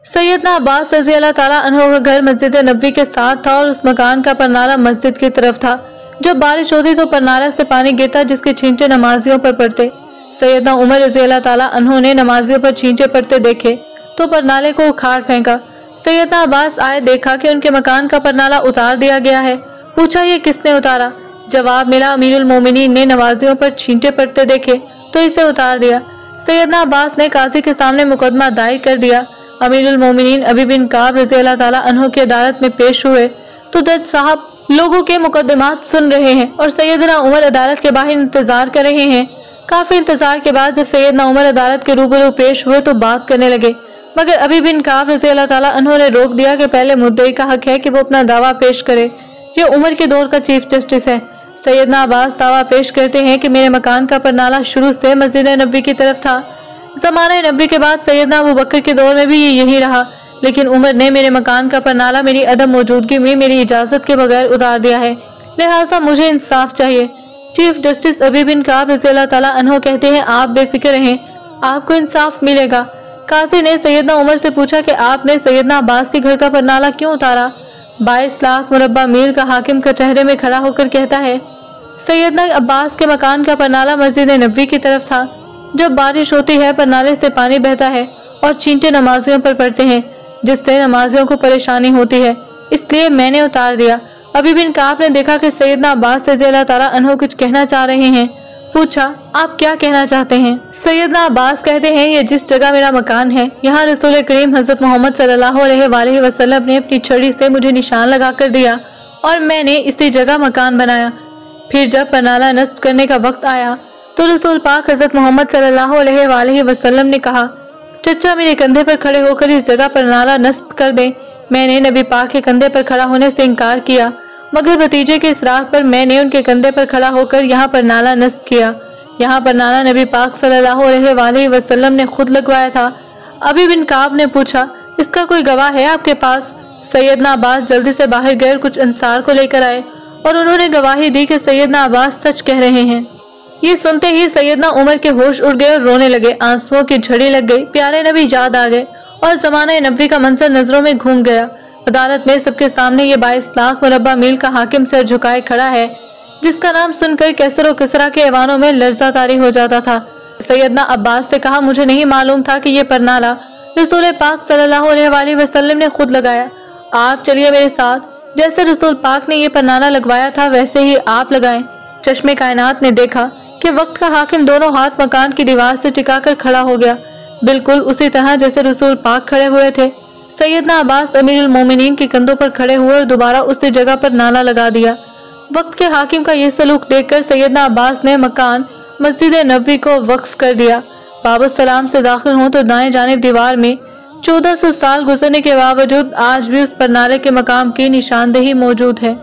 सैयदना अब्बास रज़ी अल्लाह ताला अन्हु का घर मस्जिद नबवी के साथ था और उस मकान का परनाला मस्जिद की तरफ था। जब बारिश होती तो परनाला से पानी गिरता जिसके छींटे नमाजियों पर पड़ते। सैयदना उमर रज़ी अल्लाह ताला अन्हु ने नमाजियों पर छींटे पड़ते देखे तो परनाले को उखाड़ फेंका। सैयदना अब्बास आए, देखा कि उनके मकान का परनाला उतार दिया गया है। पूछा, ये किसने उतारा? जवाब मिला, अमीरुल मोमिनीन ने नमाजियों पर छींटे पड़ते देखे तो इसे उतार दिया। सैयदना अब्बास ने काजी के सामने मुकदमा दायर कर दिया। अमीरुल मोमिनीन अबी बिन काब रज़ी अल्लाह ताला अन्हु की अदालत में पेश हुए तो जज साहब लोगों के मुकदमात सुन रहे हैं और सैयदना उमर अदालत के बाहर इंतजार कर रहे हैं। काफी इंतजार के बाद जब सैयदना उमर अदालत के रूबरू पेश हुए तो बात करने लगे, मगर अबी बिन काब रज़ी अल्लाह ताला अन्हु ने रोक दिया कि पहले मुद्दई का हक है कि वो अपना दावा पेश करे। ये उमर के दौर का चीफ जस्टिस है। सैयदना अब्बास दावा पेश करते हैं कि मेरे मकान का परनाला शुरू से मस्जिद नबवी की तरफ था। ज़माने नबी के बाद सैयदना अबू बकर के दौर में भी ये यही रहा, लेकिन उमर ने मेरे मकान का परनाला मेरी अदम मौजूदगी में मेरी इजाज़त के बगैर उतार दिया है, लिहाजा मुझे इंसाफ चाहिए। चीफ जस्टिस अबी बिन काब रज़ी अल्लाह ताला अन्हु कहते हैं, आप बेफिक्र रहें, आपको इंसाफ मिलेगा। काजी ने सैयदना उमर से पूछा कि आपने सैयदना अब्बास के घर का परनाला क्यों उतारा? 22 लाख मुरब्बा मील का हाकिम कचहरे में खड़ा होकर कहता है, सैयदना अब्बास के मकान का परनाला मस्जिद नबवी की तरफ था। जब बारिश होती है परनाले से पानी बहता है और छींटे नमाजियों पर पड़ते हैं जिससे नमाजियों को परेशानी होती है, इसलिए मैंने उतार दिया। अबी बिन काब ने देखा कि सैयदना अब्बास रज़ी अल्लाह ताला अन्हु कुछ कहना चाह रहे हैं। पूछा, आप क्या कहना चाहते हैं? सैयदना अब्बास कहते हैं, ये जिस जगह मेरा मकान है यहाँ रसूल करीम हज़रत मोहम्मद सल्लल्लाहु अलैहि वसल्लम ने अपनी छड़ी से मुझे निशान लगा कर दिया और मैंने इसी जगह मकान बनाया। फिर जब परनाला नस्ब करने का वक्त आया तो रसूल पाक हज़रत मोहम्मद सल्लल्लाहु अलैहि वसल्लम ने कहा, चचा मेरे कंधे पर खड़े होकर इस जगह पर नाला नस्ब कर दें। मैंने नबी पाक के कंधे पर खड़ा होने से इनकार किया, मगर भतीजे के इसरार पर मैंने उनके कंधे पर खड़ा होकर यहाँ पर नाला नस्ब किया। यहाँ पर नाला नबी पाक सल्लल्लाहु अलैहि वसल्लम ने खुद लगवाया था। अबी बिन काब ने पूछा, इसका कोई गवाह है आपके पास? सैयदना अब्बास जल्दी से बाहर गए, कुछ अंसार को लेकर आए और उन्होंने गवाही दी कि सैयदना अब्बास सच कह रहे हैं। ये सुनते ही सैयदना उमर के होश उड़ गए और रोने लगे, आंसुओं की झड़ी लग गई, प्यारे नबी याद आ गए और ज़माने नबी का मंजर नजरों में घूम गया। अदालत में सबके सामने ये 22 लाख मुरब्बा मील का हाकिम सर झुकाए खड़ा है, जिसका नाम सुनकर कैसर और किसरा के ऐवानों में लर्जा तारी हो जाता था। सैयदना अब्बास से कहा, मुझे नहीं मालूम था कि ये परनाला रसूल पाक सल्लल्लाहु अलैहि वसल्लम ने खुद लगाया। आप चलिए मेरे साथ, जैसे रसूल पाक ने ये परनाला लगवाया था वैसे ही आप लगाएं। चश्मे कायनात ने देखा कि वक्त का हाकिम दोनों हाथ मकान की दीवार से टिकाकर खड़ा हो गया, बिल्कुल उसी तरह जैसे रसूल पाक खड़े हुए थे। सैयदना अब्बास अमीरुल मोमिनीन के कंधों पर खड़े हुए और दोबारा उसी जगह पर नाला लगा दिया। वक्त के हाकिम का ये सलूक देखकर सैयदना अब्बास ने मकान मस्जिद नबवी को वक्फ कर दिया। बाबुस सलाम से दाखिल हों तो दाएं जानिब दीवार में 1400 साल गुजरने के बावजूद आज भी उस परनाले के मकाम की निशानदेही मौजूद है।